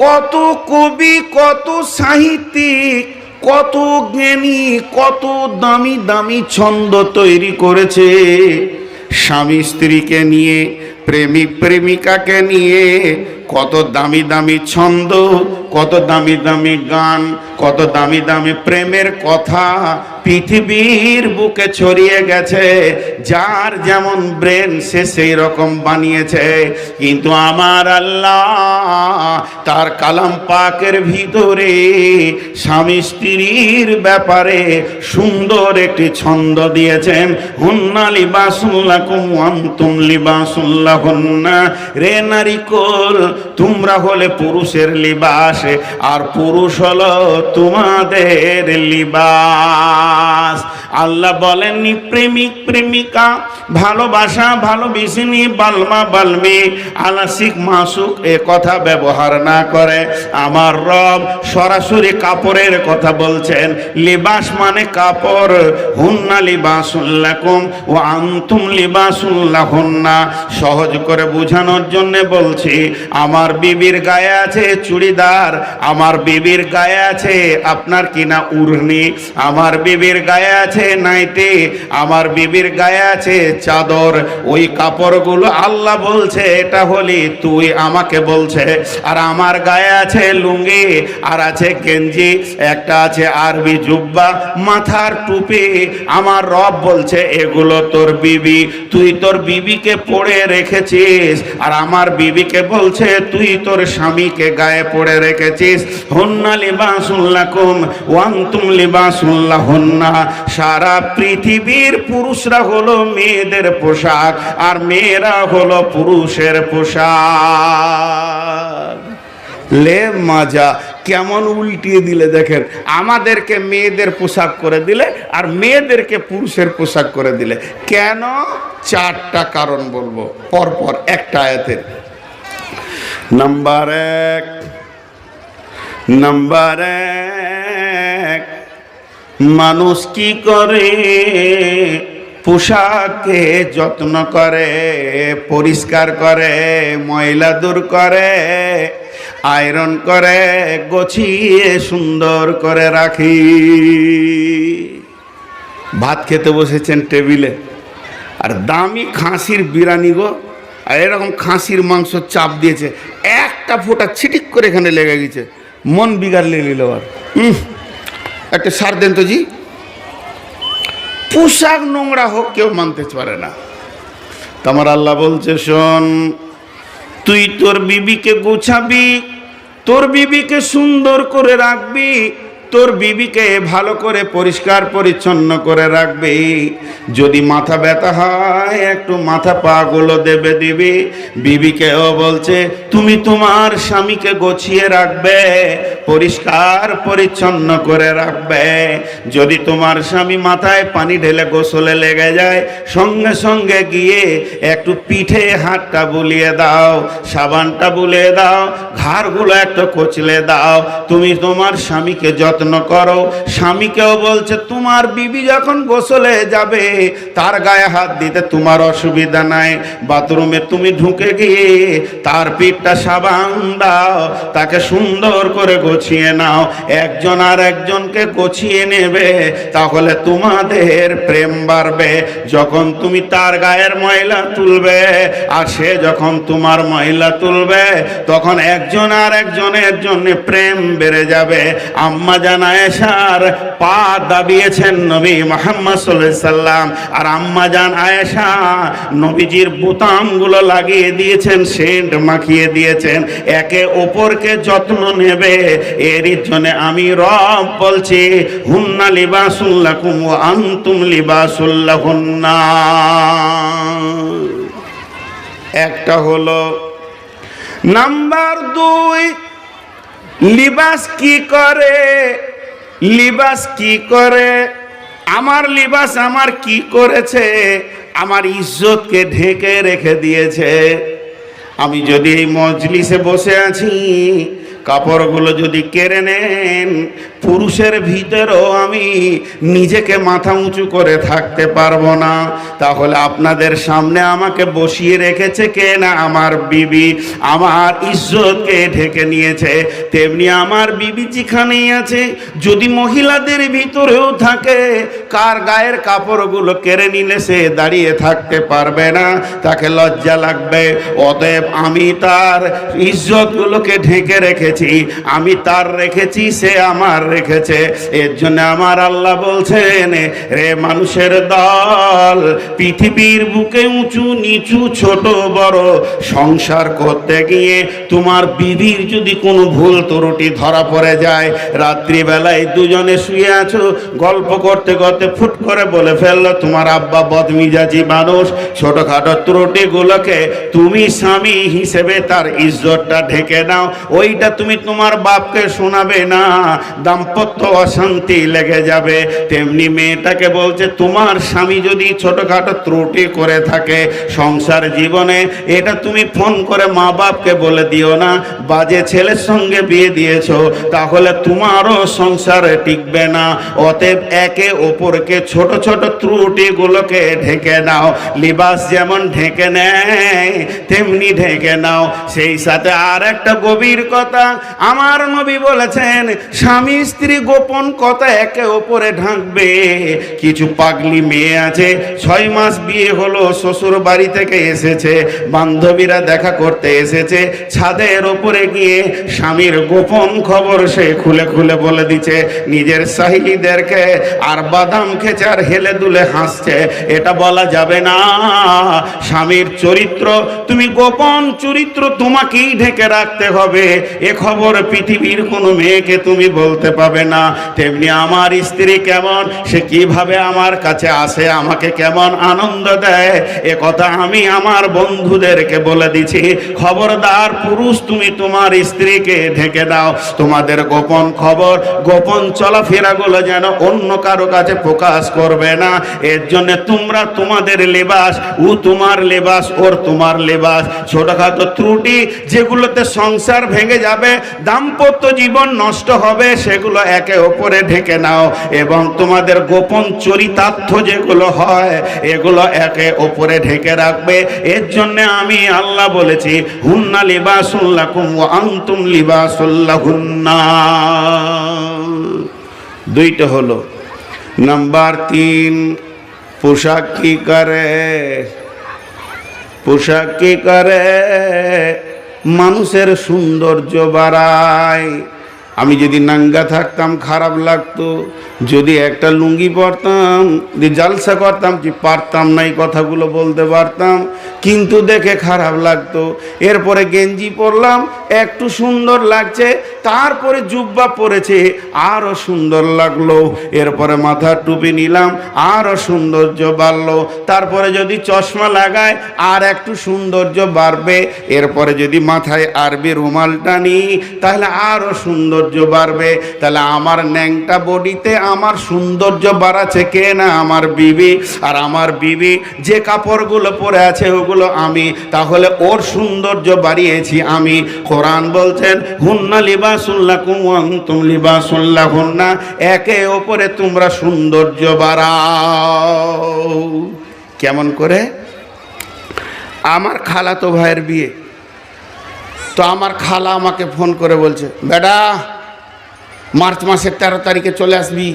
A: কত কবি, কত সাহিত্যিক, কত জ্ঞানী, কত দামি দামি ছন্দ তৈরি করেছে। স্বামী স্ত্রীকে নিয়ে, প্রেমিক প্রেমিকাকে নিয়ে কত দামি দামি ছন্দ, কত দামি দামি গান, কত দামি দামি প্রেমের কথা পৃথিবীর বুকে ছড়িয়ে গেছে। যার যেমন ব্রেন সে সেই রকম বানিয়েছে। কিন্তু আমার আল্লাহ তার কালাম পাকের ভিতরে স্বামী স্ত্রীর ব্যাপারে সুন্দর একটি ছন্দ দিয়েছেন। হুন্না লিবাসুল লাকুম ওয়া আনতুম লিবাসুল লাহুন্না। রে নারীকুল, তোমরা হলে পুরুষের লিবাস, আর পুরুষ হলো তোমাদের লিবাস। আল্লাহ বলেননি প্রেমিক প্রেমিকা, ভালোবাসা ভালোবেসেনি, বালমা বালমি, আলাসিক মাসুক এ কথা ব্যবহার না করে আমার রব সরাসরি কাপড়ের কথা বলছেন। লিবাস মানে কাপড়। হুন্না লিবাসুল লাকুম ওয়া আনতুম লিবাসুল লাহুন্না। সহজ করে বোঝানোর জন্য বলছি, আমার বিবির গায়ে আছে চুড়িদার, আমার বিবির গায়ে আছে আপনার কিনা উড়নি, আমার বিবির গায়ে আছে নাইটি, আমার বিবির গায়ে আছে চাদর। ওই কাপড়গুলো আল্লাহ বলছে এটা হলি তুই, আমাকে বলছে। আর আমার গায়ে আছে লুঙ্গি, আর আছে গেঞ্জি, একটা আছে আরবি জুব্বা, মাথার টুপি। আমার রব বলছে এগুলো তোর বিবি, তুই তোর বিবিকে পরে রেখেছিস। আর আমার বিবিকে বলছে তুই তোর স্বামীকে গায়ে পড়ে রেখেছিস। হুন্না লিবাসুল লাকুম ওয়া আনতুম লিবাসুল লাহুন্না। সারা পৃথিবীর পুরুষরা হলো মেয়েদের পোশাক, আর মেয়েরা হলো পুরুষের পোশাক। লে মাজা কেমন উল্টিয়ে দিলে দেখেন, আমাদেরকে মেয়েদের পোশাক করে দিলে আর মেয়েদেরকে পুরুষের পোশাক করে দিলে। কেন? 4টা কারণ বলবো পরপর একটা আয়াতের। নাম্বার 1, মানুষ কি করে? পোশাকে যত্ন করে, পরিষ্কার করে, ময়লা দূর করে, আয়রন করে, গোছিয়ে সুন্দর করে রাখি। ভাত খেতে বসেছেন টেবিলে, আর দামি খাসির বিরিয়ানি গো, আর এরকম খাসির মাংস চাপ দিয়েছে, একটা ফোঁটা ছিটিক করে এখানে লেগে গেছে, মন বিগাড়লে নিল। আর একটা সার দেন তো জি। পোশাক নোংরা হোক কেউ মানতে পারে না। তোমার আল্লাহ বলছে শোন, তুই তোর বিবিকে গোছাবি, তোর বিবিকে সুন্দর করে রাখবি, তোর বিবিকে ভালো করে পরিষ্কার পরিচ্ছন্ন করে রাখবি। যদি মাথা ব্যথা হয় একটু মাথা পা গুলো দেবে দিবি। বিবিকেও বলছে তুমি তোমার স্বামীকে গোছিয়ে রাখবে, পরিষ্কার পরিচ্ছন্ন করে রাখবে। যদি তোমার স্বামী মাথায় পানি ঢেলে গোসলে লেগে যায়, সঙ্গে সঙ্গে গিয়ে একটু পিঠে হাতটা বুলিয়ে দাও, সাবানটা বুলিয়ে দাও, ঘাড়গুলো একটু কচলে দাও। তুমি তোমার স্বামীকে যত্ন করো। স্বামীকেও বলছে তোমার বিবি যখন গোসলে যাবে তার গায়ে হাত দিতে তোমার অসুবিধা নাই। বাথরুমে তুমি ঢুকে গিয়ে তার পিঠটা সাবান দাও, তাকে সুন্দর করে গোছিয়ে নাও। একজন আর একজনকে গোছিয়ে নেবে, তাহলে তোমাদের প্রেম বাড়বে। যখন তুমি তার গায়ের ময়লা তুলবে আর সে যখন তোমার ময়লা তুলবে, তখন একজন আর একজনের জন্য প্রেম বেড়ে যাবে। আম্মা জান আয়েশার পা দাবিয়েছেন নবী মুহাম্মদ সাল্লাল্লাহু আলাইহি সাল্লাম, আর আম্মা জান আয়েশা নবীজির বোতামগুলো লাগিয়ে দিয়েছেন, সেন্ট মাখিয়ে দিয়েছেন। একে অপরকে যত্ন নেবে। এর জন্য আমি রব বলছি হুন্না লিবাসুল লাকুম ওয়া আনতুম লিবাসুল লাহুন্না। একটা হলো। নাম্বার 2, লিবাস কি করে? লিবাস কি করে? আমার লিবাস আমার কি করেছে? আমার ইজ্জতকে ঢেকে রেখে দিয়েছে। আমি যদি এই মজলিসে বসে আছি, কাপড়গুলো যদি কেড়ে নেন, পুরুষের ভিতরেও আমি নিজেকে মাথা উঁচু করে থাকতে পারবো না। তাহলে আপনাদের সামনে আমাকে বসিয়ে রেখেছে কে? না আমার বিবি। আমার ইজ্জতকে ঢেকে নিয়েছে। তেমনি আমার বিবি যেখানেই আছে, যদি মহিলাদের ভিতরেও থাকে, কার গায়ের কাপড়গুলো কেড়ে নিলে সে দাঁড়িয়ে থাকতে পারবে না, তাকে লজ্জা লাগবে। অতএব আমি তার ইজ্জতগুলোকে ঢেকে রেখেছি, আমি তার রেখেছি, সে আমার রেখেছে। এর জন্য আমার আল্লাহ বলছেন, রে মানুষের দল, পৃথিবীর বুকে উঁচু নিচু ছোট বড় সংসার করতে গিয়ে তোমার বিবির যদি কোনো ভুল ত্রুটি ধরা পড়ে যায়, রাত্রিবেলায় দুজনে শুয়ে আছো, গল্প করতে করতে ফুট করে বলে ফেললো তোমার আব্বা বদমিজাজি মানুষ, ছোটখাটো ত্রুটিগুলোকে তুমি স্বামী হিসেবে তার ইজ্জতটা ঢেকে নাও। ওইটা তুমি তোমার বাপকে শোনাবে না, দাম্পত্য অশান্তি লেগে যাবে। তেমনি মেয়েটাকে বলছে তোমার স্বামী যদি ছোটখাটো ত্রুটি করে থাকে সংসার জীবনে, এটা তুমি ফোন করে মা বাপকে বলে দিও না। বাজে ছেলের সঙ্গে বিয়ে দিয়েছো, তাহলে তোমারও সংসারে টিকবে না। অতএব একে অপরকে ছোট ছোট ত্রুটিগুলোকে ঢেকে নাও। লিবাস যেমন ঢেকে নেয় তেমনি ঢেকে নাও। সেই সাথে আর একটা গভীর কথা আমার নবী বলেছেন, স্বামী স্ত্রী গোপন কথা একে অপরে ঢাকবে। কিছু পাগলি মেয়ে আছে, 6 মাস বিয়ে হলো, শ্বশুর বাড়ি থেকে এসেছে, বান্ধবীরা দেখা করতে এসেছে, ছাদের ওপরে গিয়ে স্বামীর গোপন খবর সে খুলে খুলে বলে দিচ্ছে নিজের সাহিলীদেরকে, আর বাদাম খেছে আর হেলে দুলে হাসছে। এটা বলা যাবে না। স্বামীর চরিত্র, তুমি গোপন চরিত্র তোমাকেই ঢেকে রাখতে হবে। এ খবর পৃথিবীর কোনো মেয়েকে তুমি বলতে পাবে না। তেমনি আমার স্ত্রী কেমন, সে কিভাবে আমার কাছে আসে, আমাকে কেমন আনন্দ দেয়, এ কথা আমি আমার বন্ধুদেরকে বলে দিছি। খবরদার পুরুষ, তুমি তোমার স্ত্রীকে ঢেকে দাও। তোমাদের গোপন খবর, গোপন চলাফেরাগুলো যেন অন্য কারো কাছে প্রকাশ করবে না। এর জন্য তোমরা তোমাদের লেবাস, ও তোমার লেবাস, ওর তোমার লেবাস, ছোটখাটো ত্রুটি যেগুলোতে সংসার ভেঙে যাবে, দাম্পত্য জীবন নষ্ট হবে, সেগুলো একে অপরে ঢেকে নাও। এবং তোমাদের গোপন চরিতার্থ যেগুলো হয়, এগুলো একে অপরে ঢেকে রাখবে। এর জন্য আমি আল্লাহ বলেছি হুন্না লিবাসুল লাকুম ওয়া আনতুম লিবাসুল লাহুন্না। 2টা হলো। নাম্বার 3, পোশাক কি করে? পোশাক কি করে? মানুষের সৌন্দর্য বাড়ায়। আমি যদি নাঙ্গা থাকতাম খারাপ লাগতো, যদি একটা লুঙ্গি পরতাম, জালসা করতাম, কি পারতাম না এই কথাগুলো বলতে পারতাম, কিন্তু দেখে খারাপ লাগতো। এরপরে গেঞ্জি পরলাম, একটু সুন্দর লাগছে, তারপরে জুব্বা পরেছে, আরও সুন্দর লাগলো। এরপরে মাথার টুপি নিলাম, আরও সৌন্দর্য বাড়লো। তারপরে যদি চশমা লাগায়, আর একটু সৌন্দর্য বাড়বে। এরপরে যদি মাথায় আরবি রুমালটা নিই, তাহলে আরও সৌন্দর্য বাড়বে। তাহলে আমার ন্যাংটা বডিতে আমার সৌন্দর্য বাড়াচ্ছে কে? না আমার বিবি। আর আমার বিবি যে কাপড়গুলো পরে আছে ওগুলো আমি, তাহলে ওর সৌন্দর্য বাড়িয়েছি আমি। কোরআন বলছেন হুন্না লিবাসুল লাকুম ওয়া আনতুম লিবাসুল লাহুন্না, একে অপরে তোমরা সৌন্দর্য বাড়াও। কেমন করে? আমার খালাতো ভাইয়ের বিয়ে, তো আমার খালা আমাকে ফোন করে বলছে, বেটা মার্চ মাসের 13 তারিখে চলে আসবি,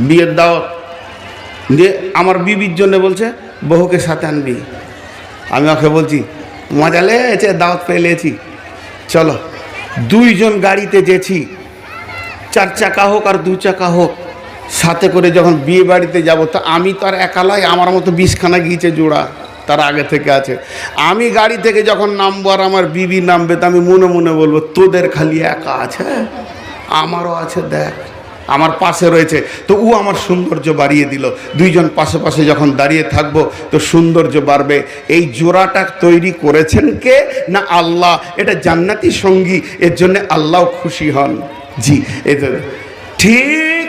A: বিয়ের দাওয়াত দিয়ে। আমার বিবির জন্য বলছে বহুকে সাথে আনবি। আমি ওকে বলছি মজা লেগেছে, দাওয়াত পেয়েছি, চলো। 2 জন গাড়িতে যেছি, 4 চাকা হোক আর 2 চাকা হোক, সাথে করে যখন বিয়ে বাড়িতে যাব, তা আমি তো আর একালাই, আমার মতো 20খানা গিয়েছে জোড়া, তার আগে থেকে আছে। আমি গাড়ি থেকে যখন নামবো আর আমার বিবি নামবে, তো আমি মনে মনে বলবো তোদের খালি একা আছে, আমারও আছে, দেখ আমার পাশে রয়েছে। তো ও আমার সৌন্দর্য বাড়িয়ে দিল। 2 জন পাশে পাশে যখন দাঁড়িয়ে থাকবো, তো সৌন্দর্য বাড়বে। এই জোড়াটা তৈরি করেছেন কে? না আল্লাহ। এটা জান্নাতি সঙ্গী, এর জন্য আল্লাহ খুশি হন। জি, এই তো ঠিক।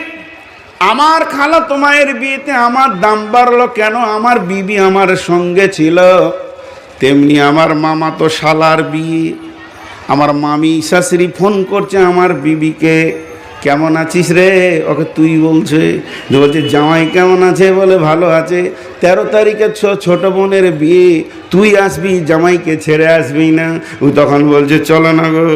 A: আমার খালাতো মায়ের বিয়েতে আমার দাম বাড়লো কেন? আমার বিবি আমার সঙ্গে ছিল। তেমনি আমার মামা তো শালার বিয়ে, আমার মামি শাশুড়ি ফোন করছে আমার বিবিকে, কেমন আছিস রে? ওকে তুই বলছে, বলছে জামাই কেমন আছে? বলে ভালো আছে। 13 তারিখে ছোট বোনের বিয়ে, তুই আসবি, জামাইকে ছেড়ে আসবি না? ও তখন বলছে চলো না গো।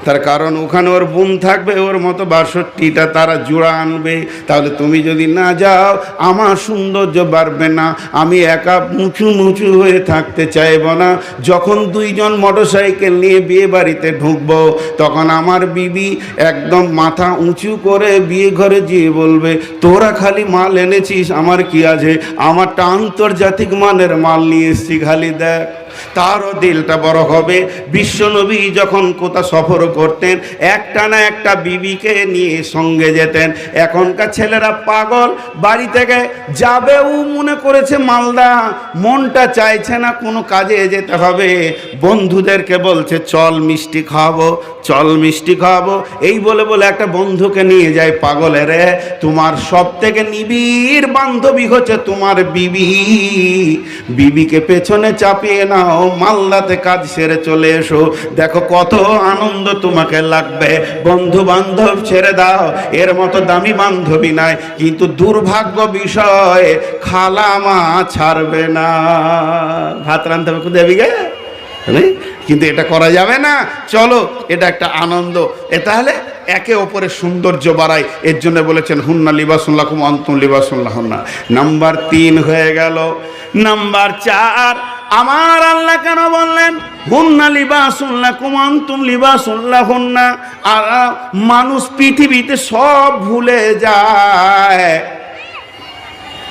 A: তার কারণ ওখানে ওর বোন থাকবে, ওর মতো 62টা তারা জোড়া আনবে। তাহলে তুমি যদি না যাও আমার সৌন্দর্য বাড়বে না, আমি একা মুচু মুচু হয়ে থাকতে চাইব না। যখন 2 জন মোটরসাইকেল নিয়ে বিয়ে বাড়িতে ঢুকবো, তখন আমার বিবি একদম মাথা উঁচু করে বিয়ে ঘরে গিয়ে বলবে, তোরা খালি মাল এনেছিস, আমার কি আছে? আমারটা আন্তর্জাতিক মানের মাল নিয়ে এসছি, খালি দেখ। তারও দিলটা বড় হবে। বিশ্বনবী যখন কোথা সফর করতেন, একটা না একটা বিবিকে নিয়ে সঙ্গে যেতেন। এখনকার ছেলেরা পাগল, বাড়ি থেকে যাবে ও মনে করেছে মালদা, মনটা চাইছে না কোনো কাজে যেতে হবে। বন্ধুদেরকে বলছে চল মিষ্টি খাওয়াবো, চল মিষ্টি খাওয়াবো, এই বলে বলে একটা বন্ধুকে নিয়ে যায়। পাগলের, তোমার সব থেকে নিবিড় বান্ধবী হচ্ছে তোমার বিবি। বিবিকে পেছনে চাপিয়ে নাও, মালদাতে কাজ সেরে চলে এসো, দেখো কত আনন্দ তোমাকে লাগবে। বন্ধু বান্ধব ছেড়ে দাও, এর মতো দামি বান্ধবী নাই। কিন্তু দুর্ভাগ্য বিষয়, খালামা ছাড়বে না। ভাত রাঁধতে হবে দেবী গে, কিন্তু এটা করা যাবে না। চলো, এটা একটা আনন্দ। এ তাহলে একে অপরের সৌন্দর্য বাড়ায়, এর জন্য বলেছেন হুন্না লিবাসুল লাকুম ওয়া আনতুম লিবাসুল লাহুন্না। নাম্বার 3 হয়ে গেল। নাম্বার 4, আমার আল্লাহ কেন বললেন হুন্না লিবাসুল লাকুম ওয়া আনতুম লিবাসুল লাহুন্না? আর মানুষ পৃথিবীতে সব ভুলে যায়,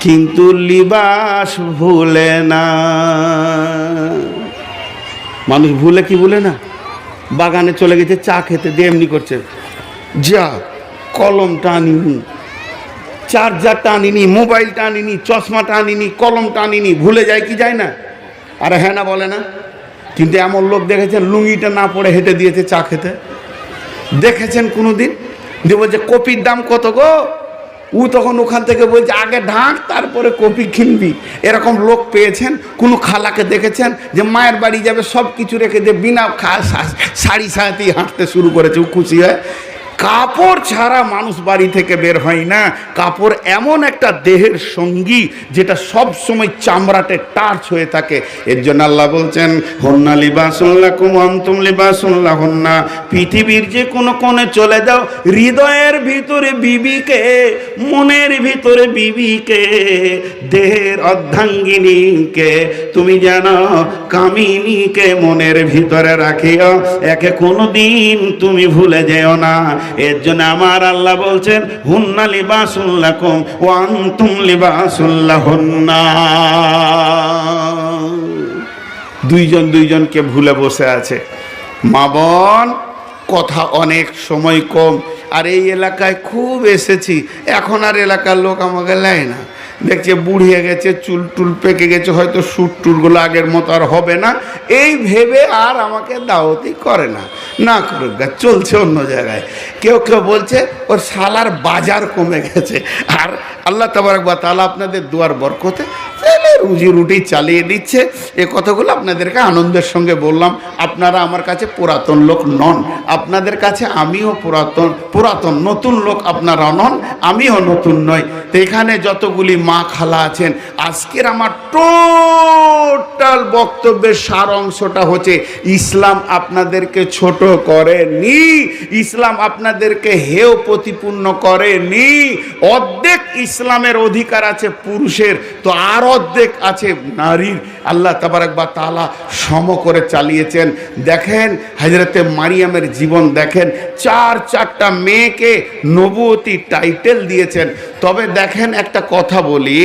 A: কিন্তু লিবাস ভুলে না। মানুষ ভুলে কি ভুলে না? বাগানে চলে গেছে চা খেতে, দিয়ে এমনি করছে, যা কলমটা আনিনি, চার্জারটা আনিনি, মোবাইলটা আনিনি, চশমাটা আনিনি, কলমটা আনিনি। ভুলে যায় কি যায় না? আরে হ্যাঁ না বলে না? কিন্তু এমন লোক দেখেছেন লুঙ্গিটা না পরে হেঁটে দিয়েছে চা খেতে, দেখেছেন কোনো দিন? দিয়ে বলছে কপির দাম কত গো? ও তখন ওখান থেকে বলছে আগে ঢাক তারপরে কপি কিনবি। এরকম লোক পেয়েছেন? কোনো খালাকে দেখেছেন যে মায়ের বাড়ি যাবে সব কিছু রেখে দিয়ে বিনা শাড়ি সাথেই হাঁটতে শুরু করেছে, ও খুশি হয়? কাপড় ছাড়া মানুষ বাড়ি থেকে বের হয় না। কাপড় এমন একটা দেহের সঙ্গী যেটা সব সময় চামড়াতে টাচ হয়ে থাকে। এর জন্য আল্লাহ বলছেন হুন্না লিবাসুল লাকুম ওয়া আনতুম লিবাসুল লাহুন্না। পৃথিবীর যে কোনো কোণে চলে যাও, হৃদয়ের ভিতরে বিবিকে, মনের ভিতরে বিবিকে, দেহের অর্ধাঙ্গিনীকে তুমি জানো কামিনীকে মনের ভিতরে রাখিও, একে কোনোদিন তুমি ভুলে যেও না। এর জন্য আমার আল্লাহ বলছেন হুন্না লিবাসুল লাকুম ওয়া আনতুম লিবাসুল লাহুন্না। দুইজনকে ভুলে বসে আছে। মা বোন কথা অনেক সময় কম, আর এই এলাকায় খুব এসেছি, এখন আর এলাকার লোক আমাকে নেয় না, দেখছে বুড়িয়ে গেছে, চুল টুল পেকে গেছে, হয়তো সুট টুলগুলো আগের মতো আর হবে না, এই ভেবে আর আমাকে দাওয়াতই করে না। না করুক গা, চলছে অন্য জায়গায়। কেউ কেউ বলছে ওর শালার বাজার কমে গেছে। আর আল্লাহ তাবারক ওয়া তাআলা আপনাদের দুয়ার বরকতে রুজি রুটি চালিয়ে দিচ্ছে। এ কথাগুলো আপনাদেরকে আনন্দের সঙ্গে বললাম। আপনারা আমার কাছে পুরাতন লোক নন, আপনাদের কাছে আমিও পুরাতন নতুন লোক আপনারা নন, আমিও নতুন নই। তো এখানে যতগুলি মা খালা আছেন, আজকের আমার টোটাল বক্তব্যের সার অংশটা হচ্ছে ইসলাম আপনাদেরকে ছোট করেনি, ইসলাম আপনাদেরকে হেয় প্রতিপূর্ণ করেনি। অর্ধেক ইসলামের অধিকার আছে পুরুষের, তো আর অর্ধেক আছে নারীর। আল্লাহ তাবারক ওয়া তাআলা সম করে চালিয়েছেন। দেখেন হযরতে মারিয়ামের জীবন দেখেন, চারটা মেয়েকে নবুয়তি টাইটেল দিয়েছেন। তবে দেখেন একটা কথা বলি,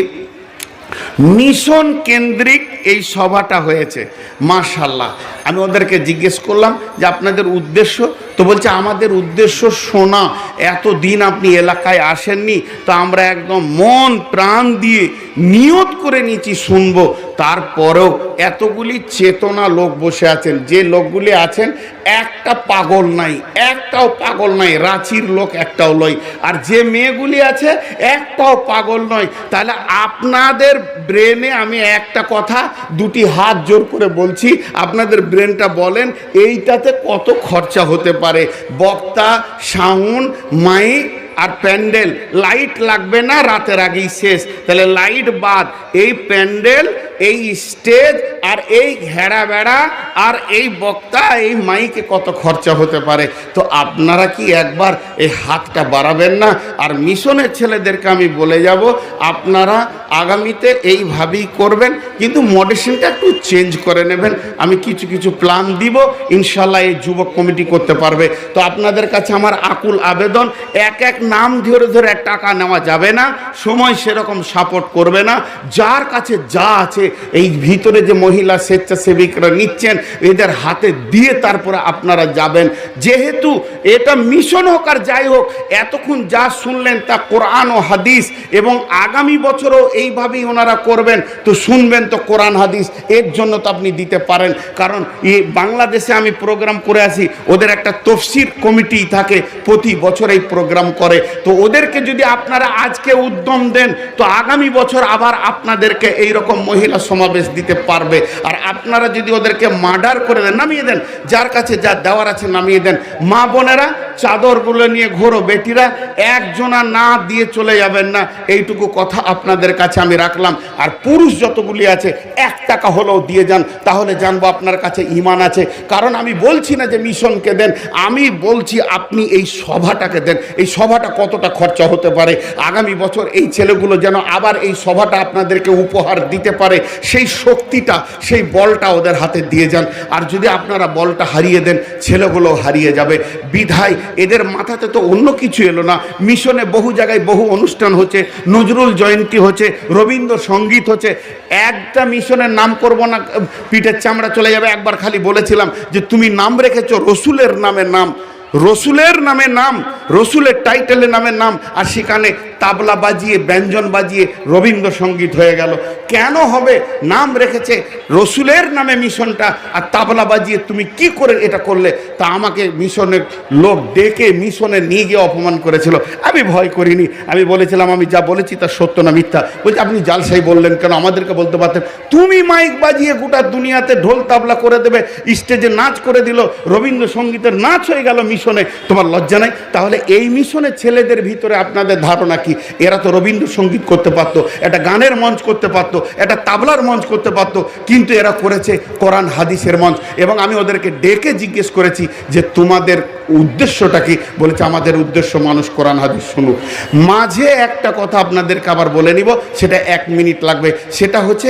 A: মিশন কেন্দ্রিক এই সভাটা হয়েছে মাশাআল্লাহ। আমি ওদেরকে জিজ্ঞেস করলাম যে আপনাদের উদ্দেশ্য, তো বলছে আমাদের উদ্দেশ্য শোনা। এতদিন আপনি এলাকায় আসেননি, তো আমরা একদম মন প্রাণ দিয়ে নিয়ত করে নিয়েছি শুনবো। তারপরেও এতগুলি চেতনা লোক বসে আছেন, যে লোকগুলি আছেন একটা পাগল নাই, একটাও পাগল নাই, রাঁচির লোক একটাও নয়। আর যে মেয়েগুলি আছে একটাও পাগল নয়। তাহলে আপনাদের ব্রেনে আমি একটা কথা দুটি হাত জোর করে বলছি, আপনাদের ব্রেনটা বলেন এইটাতে কত খরচা হতে পারে। বক্তা, সাউন্ড, মাইক আর প্যান্ডেল, লাইট লাগবে না, রাতের আগেই শেষ। তাহলে লাইট বাদ, এই প্যান্ডেল, এই স্টেজ আর এই ঘেরা বেড়া আর এই বক্তা, এই মাইকে কত খরচা হতে পারে। তো আপনারা কি একবার এই হাতটা বাড়াবেন না? আর মিশনের ছেলেদেরকে আমি বলে যাব, আপনারা আগামীতে এইভাবেই করবেন, কিন্তু মডেশনটা একটু চেঞ্জ করে নেবেন। আমি কিছু প্ল্যান দিব, ইনশাল্লাহ এই যুবক কমিটি করতে পারবে। তো আপনাদের কাছে আমার আকুল আবেদন, এক নাম ধরে টাকা নেওয়া যাবে না, সময় সেরকম সাপোর্ট করবে না। যার কাছে যা আছে, এই ভিতরে যে মহিলা স্বেচ্ছাসেবিকরা নিচ্ছেন, এদের হাতে দিয়ে তারপরে আপনারা যাবেন। যেহেতু এটা মিশন হোক আর যাই হোক, এতক্ষণ যা শুনলেন তা কোরআন ও হাদিস, এবং আগামী বছরও এইভাবেই ওনারা করবেন। তো শুনবেন তো কোরআন হাদিস, এর জন্য তো আপনি দিতে পারেন। কারণ এই বাংলাদেশে আমি প্রোগ্রাম করে আসি, ওদের একটা তফসির কমিটি থাকে, প্রতি বছর এই প্রোগ্রাম করে। তো ওদেরকে যদি আপনারা আজকে উদ্যম দেন, তো আগামী বছর আবার আপনাদেরকে এইরকম মহিলা সমাবেশ দিতে পারবে। আর আপনারা যদি ওদেরকে মার্ডার করে দেন, নামিয়ে দেন, যার কাছে যা দেওয়ার আছে নামিয়ে দেন। মা বোনেরা চাদরগুলো নিয়ে ঘোরো, বেটিরা একজনা না দিয়ে চলে যাবেন না, এইটুকু কথা আপনাদের কাছে আমি রাখলাম। আর পুরুষ যতগুলি আছে 1 টাকা হলেও দিয়ে যান, তাহলে জানবো আপনার কাছে ঈমান আছে। কারণ আমি বলছি না যে মিশনকে দেন, আমি বলছি আপনি এই সভাটাকে দেন। এই সভাটা কতটা খরচা হতে পারে, আগামী বছর এই ছেলেগুলো যেন আবার এই সভাটা আপনাদেরকে উপহার দিতে পারে, সেই শক্তিটা, সেই বলটা ওদের হাতে দিয়ে যান। আর যদি আপনারা বলটা হারিয়ে দেন, ছেলেগুলো হারিয়ে যাবে। বিধায় এদের মাথাতে তো অন্য কিছু এলো না। মিশনে বহু জায়গায় বহু অনুষ্ঠান হচ্ছে, নজরুল জয়ন্তী হচ্ছে, রবীন্দ্র সঙ্গীত হচ্ছে। একটা মিশনের নাম করব না, পিঠের চামড়া চলে যাবে। একবার খালি বলেছিলাম যে তুমি নাম রেখেছো রসুলের নামে নাম, রসুলের নামে নাম, রসুলের টাইটেলের নামে নাম, আর সেখানে তাবলা বাজিয়ে ব্যঞ্জন বাজিয়ে রবীন্দ্রসঙ্গীত হয়ে গেল। কেন হবে? নাম রেখেছে রসুলের নামে মিশনটা, আর তাবলা বাজিয়ে তুমি কি করে এটা করলে? তা আমাকে মিশনের লোক ডেকে মিশনে নিয়ে গিয়ে অপমান করেছিল। আমি ভয় করিনি, আমি বলেছিলাম আমি যা বলেছি তা সত্য না মিথ্যা। বলছে আপনি জালসাই বললেন কেন? আমাদেরকে বলতে পারতেন। তুমি মাইক বাজিয়ে গোটা দুনিয়াতে ঢোল তাবলা করে দেবে, স্টেজে নাচ করে দিল, রবীন্দ্রসঙ্গীতের নাচ হয়ে গেল মিশনে, তোমার লজ্জা নাই? তাহলে এই মিশনের ছেলেদের ভিতরে আপনাদের ধারণা কি? এরা তো রবীন্দ্রসঙ্গীত করতে পারতো, একটা গানের মঞ্চ করতে পারতো, একটা তাবলার মঞ্চ করতে পারতো, কিন্তু এরা করেছে কোরআন হাদিসের মঞ্চ। এবং আমি ওদেরকে ডেকে জিজ্ঞেস করেছি যে তোমাদের উদ্দেশ্যটা কি? বলেছে আমাদের উদ্দেশ্য মানুষ কোরআন হাদিস শুনুক। মাঝে একটা কথা আপনাদেরকে আবার বলে নিব, সেটা 1 মিনিট লাগবে। সেটা হচ্ছে